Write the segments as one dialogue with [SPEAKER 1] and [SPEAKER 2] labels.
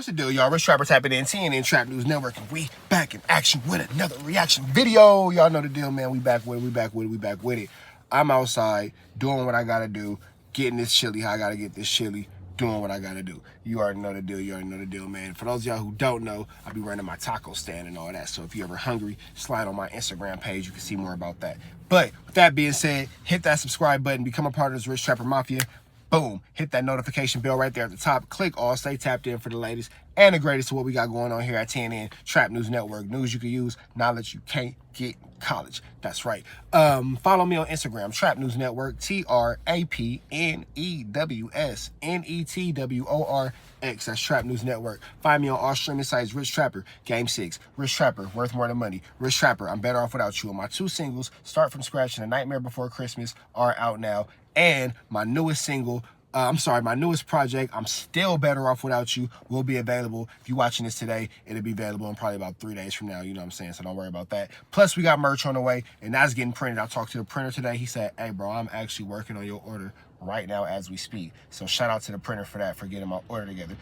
[SPEAKER 1] What's the deal, y'all? Rich Trapper tapping in, TNN Trap News Network, and we back in action with another reaction video. Y'all know the deal, man. We back with it. I'm outside doing what I gotta do, getting this chili how I gotta get this chili, doing what I gotta do. You already know the deal, man. For those of y'all who don't know, I be running my taco stand and all that. So if you're ever hungry, slide on my Instagram page. You can see more about that. But with that being said, hit that subscribe button, become a part of this Rich Trapper Mafia. Boom, hit that notification bell right there at the top. Click all, stay tapped in for the latest and the greatest to what we got going on here at TNN Trap News Network. News you can use, knowledge you can't get in college. That's right. Follow me on Instagram, Trap News Network, TRAPNEWSNETWORX. That's Trap News Network. Find me on all streaming sites, Rich Trapper, Game 6, Rich Trapper, Worth More Than Money, Rich Trapper, I'm Better Off Without You. And my two singles, Start From Scratch and A Nightmare Before Christmas, are out now. And my newest single, my newest project, I'm Still Better Off Without You, will be available. If you're watching this today, it'll be available in probably about 3 days from now, you know what I'm saying? So don't worry about that. Plus, we got merch on the way, and that's getting printed. I talked to the printer today. He said, hey, bro, I'm actually working on your order right now as we speak. So shout out to the printer for that, for getting my order together.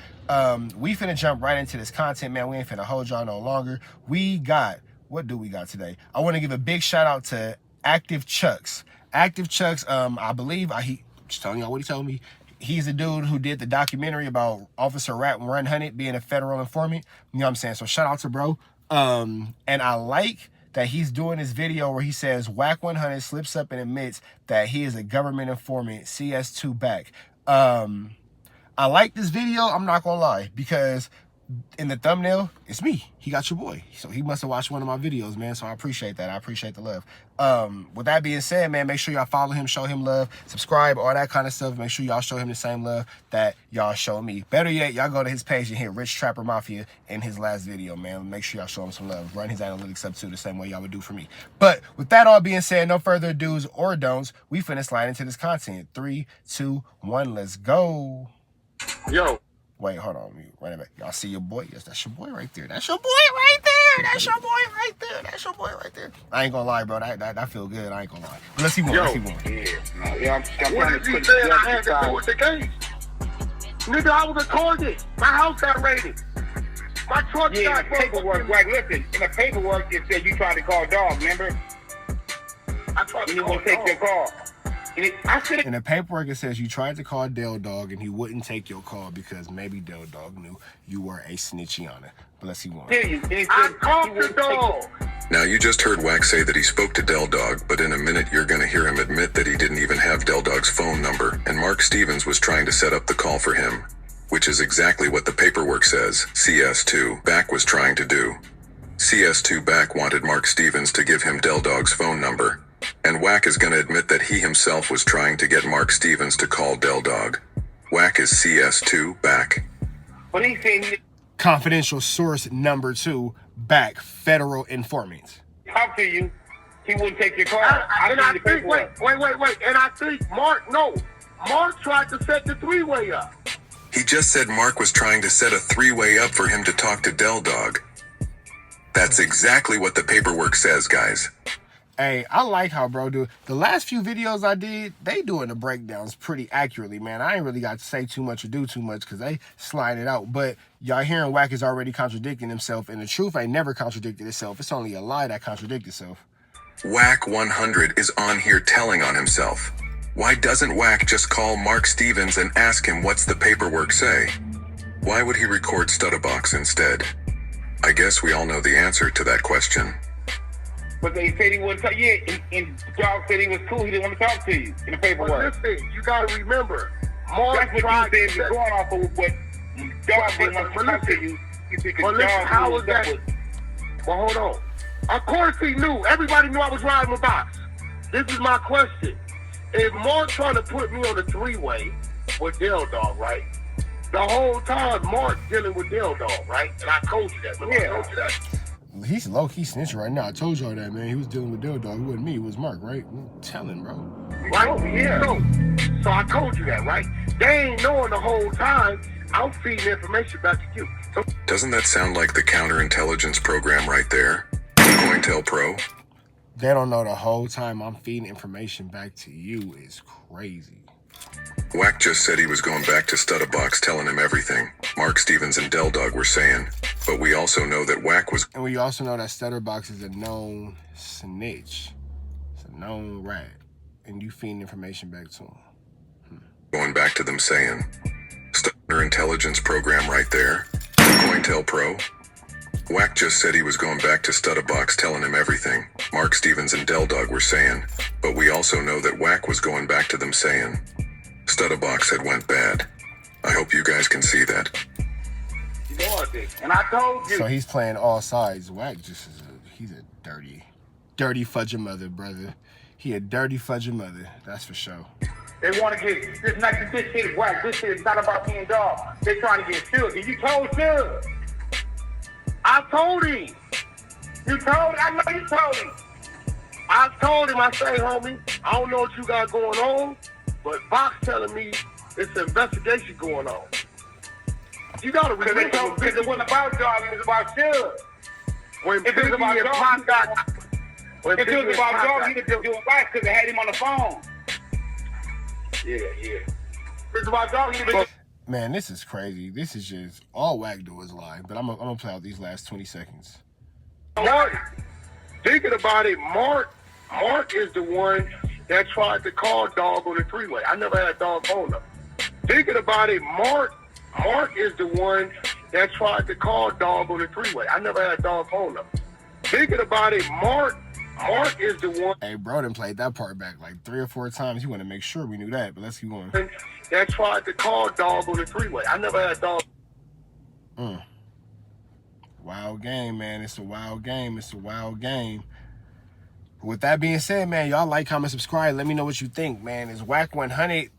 [SPEAKER 1] We finna jump right into this content, man. We ain't finna hold y'all no longer. We got, what do we got today? I want to give a big shout out to Active Chucks. Active Chucks, I believe, just telling y'all what he told me. He's a dude who did the documentary about Officer Rat 100 being a federal informant. You know what I'm saying? So shout out to bro. And I like that he's doing this video where he says Wack 100 slips up and admits that he is a government informant, CS2 back. I like this video, I'm not gonna lie, because in the thumbnail, it's me. He got your boy. So he must have watched one of my videos, man. So I appreciate that. I appreciate the love. With that being said, man, make sure y'all follow him, show him love, subscribe, all that kind of stuff. Make sure y'all show him the same love that y'all show me. Better yet, y'all go to his page and hit Rich Trapper Mafia in his last video, man. Make sure y'all show him some love. Run his analytics up too, the same way y'all would do for me. But with that all being said, no further do's or don'ts, we finna slide into this content. 3, 2, 1, let's go.
[SPEAKER 2] Yo.
[SPEAKER 1] Wait, hold on. Right back. Y'all see your boy? Yes, that's your boy right there. That's your boy right there. That's your boy right there. That's your boy right there. I ain't gonna lie, bro. That feel good. I ain't gonna lie. But let's keep going. Let's keep going.
[SPEAKER 2] Yeah, I'm what did you say I had to do with the game? Nigga, I was a target. My house got raided. My truck got
[SPEAKER 3] paperwork. Right, listen. In the paperwork, it said you tried to call dog, remember?
[SPEAKER 2] I tried to
[SPEAKER 3] call dog. Take your call.
[SPEAKER 1] In the paperwork, it says you tried to call Del Dog and he wouldn't take your call because maybe Del Dog knew you were a snitchiana. But let's see one.
[SPEAKER 2] I called the dog.
[SPEAKER 4] Now, you just heard Wack say that he spoke to Del Dog, but in a minute you're going to hear him admit that he didn't even have Del Dog's phone number, and Mark Stevens was trying to set up the call for him, which is exactly what the paperwork says CS2 Back was trying to do. CS2 Back wanted Mark Stevens to give him Del Dog's phone number. And Wack is going to admit that he himself was trying to get Mark Stevens to call Del Dog. Wack is CS2 Back.
[SPEAKER 3] But he said
[SPEAKER 1] confidential source number 2, Back, federal informant.
[SPEAKER 3] Talk to you. He wouldn't take your call.
[SPEAKER 2] And I think, wait. And I think Mark tried to set the 3-way up.
[SPEAKER 4] He just said Mark was trying to set a 3-way up for him to talk to Del Dog. That's exactly what the paperwork says, guys.
[SPEAKER 1] Hey, I like how bro do. The last few videos I did, they doing the breakdowns pretty accurately, man. I ain't really got to say too much or do too much because they slide it out. But y'all hearing Wack is already contradicting himself, and the truth ain't never contradicted itself. It's only a lie that contradicts itself.
[SPEAKER 4] Wack 100 is on here telling on himself. Why doesn't Wack just call Mark Stevens and ask him what's the paperwork say? Why would he record Stutterbox instead? I guess we all know the answer to that question.
[SPEAKER 3] But they said he wouldn't talk. Yeah, and Dog said he was cool. He didn't want to talk to you in the paperwork.
[SPEAKER 2] But listen, you got to remember, Mark
[SPEAKER 3] That's what you said. You're going off of what Dog didn't want to talk to you.
[SPEAKER 2] But listen, how was that? Well, hold on. Of course he knew. Everybody knew I was riding the box. This is my question. If Mark trying to put me on a 3-way with Del Dog, right? The whole time Mark dealing with Del Dog, right? And I told you that. I told you that.
[SPEAKER 1] He's low-key snitching right now. I told y'all that, man. He was dealing with Del Dog. It wasn't me. It was Mark, right? I'm telling, bro.
[SPEAKER 2] Right? Yeah. So I told you that, right? They ain't knowing the whole time I'm feeding information back to you. So
[SPEAKER 4] doesn't that sound like the counterintelligence program right there? COINTELPRO?
[SPEAKER 1] They don't know the whole time I'm feeding information back to you is crazy.
[SPEAKER 4] Wack just said he was going back to Studdabox telling him everything Mark Stevens and Del Dog were saying, but we also know that Wack was...
[SPEAKER 1] And we also know that Studdabox is a known snitch. It's a known rat. And you feeding information back to him.
[SPEAKER 4] Going back to them saying, Stutter intelligence program right there. COINTELPRO. Wack just said he was going back to Studdabox telling him everything Mark Stevens and Del Dog were saying, but we also know that Wack was going back to them saying, Studdabox had went bad. I hope you guys can see that.
[SPEAKER 3] You know I did. And I told you.
[SPEAKER 1] So he's playing all sides. Wack just is he's a dirty fudger mother, brother. He a dirty fudger mother, that's for sure.
[SPEAKER 3] They want to get this shit is Wack. This shit is not about being dog. They trying to get Suge. And you told Suge.
[SPEAKER 2] I told him.
[SPEAKER 3] You told. I know you told him.
[SPEAKER 2] I told him. I say, homie, I don't know what you got going on, but Fox telling me it's an investigation going on. You gotta remember,
[SPEAKER 3] because it wasn't about dog. It was about Suge.
[SPEAKER 2] When
[SPEAKER 3] If it was about
[SPEAKER 2] Biggie and
[SPEAKER 3] dog,
[SPEAKER 2] Pac got, when
[SPEAKER 3] if it
[SPEAKER 2] Biggie
[SPEAKER 3] was
[SPEAKER 2] and
[SPEAKER 3] about
[SPEAKER 2] Pac
[SPEAKER 3] dog,
[SPEAKER 2] got-
[SPEAKER 3] he'd have been doing life because they had him on the phone.
[SPEAKER 2] yeah.
[SPEAKER 3] If it was about dog, he'd have been.
[SPEAKER 1] Man, this is crazy. This is just all Wack do is lie. But I'm gonna play out these last 20 seconds.
[SPEAKER 2] Mark, thinking about it, Mark is the one that tried to call Dog on the three-way. I never had Dog phone number. Thinking about it, Mark is the one that tried to call Dog on the three-way. I never had Dog phone number. Thinking about it, Mark is the one
[SPEAKER 1] Hey, bro done played that part back like 3 or 4 times. You want to make sure we knew that, but let's keep going.
[SPEAKER 2] that tried to call Dog on the three-way. I never had Dog.
[SPEAKER 1] Wild game, man. It's a wild game. It's a wild game. With that being said, man, y'all like, comment, subscribe. Let me know what you think, man. Is Wack 100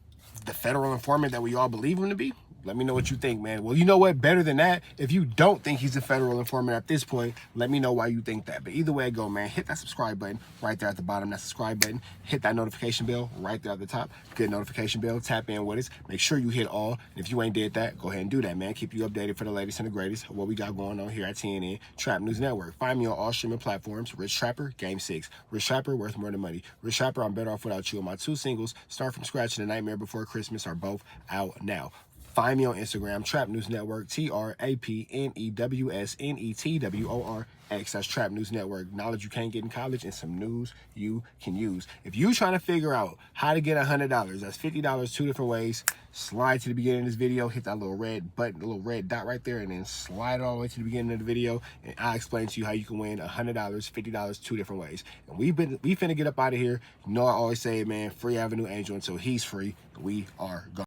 [SPEAKER 1] the federal informant that we all believe him to be? Let me know what you think, man. Well, you know what? Better than that, if you don't think he's a federal informant at this point, let me know why you think that. But either way I go, man, hit that subscribe button right there at the bottom. That subscribe button. Hit that notification bell right there at the top. Good notification bell. Tap in with us. Make sure you hit all. And if you ain't did that, go ahead and do that, man. Keep you updated for the latest and the greatest of what we got going on here at TNN Trap News Network. Find me on all streaming platforms. Rich Trapper, Game 6. Rich Trapper, worth more than money. Rich Trapper, I'm better off without you. My 2 singles, Start From Scratch and The Nightmare Before Christmas, are both out now. Find me on Instagram, Trap News Network, TRAPNEWSNETWORX. That's Trap News Network. Knowledge you can't get in college and some news you can use. If you trying to figure out how to get $100, that's $50 2 different ways. Slide to the beginning of this video, hit that little red button, the little red dot right there, and then slide all the way to the beginning of the video, and I'll explain to you how you can win $100, $50 2 different ways. And we finna get up out of here. You know I always say, man, free Avenue Angel until he's free. We are gone.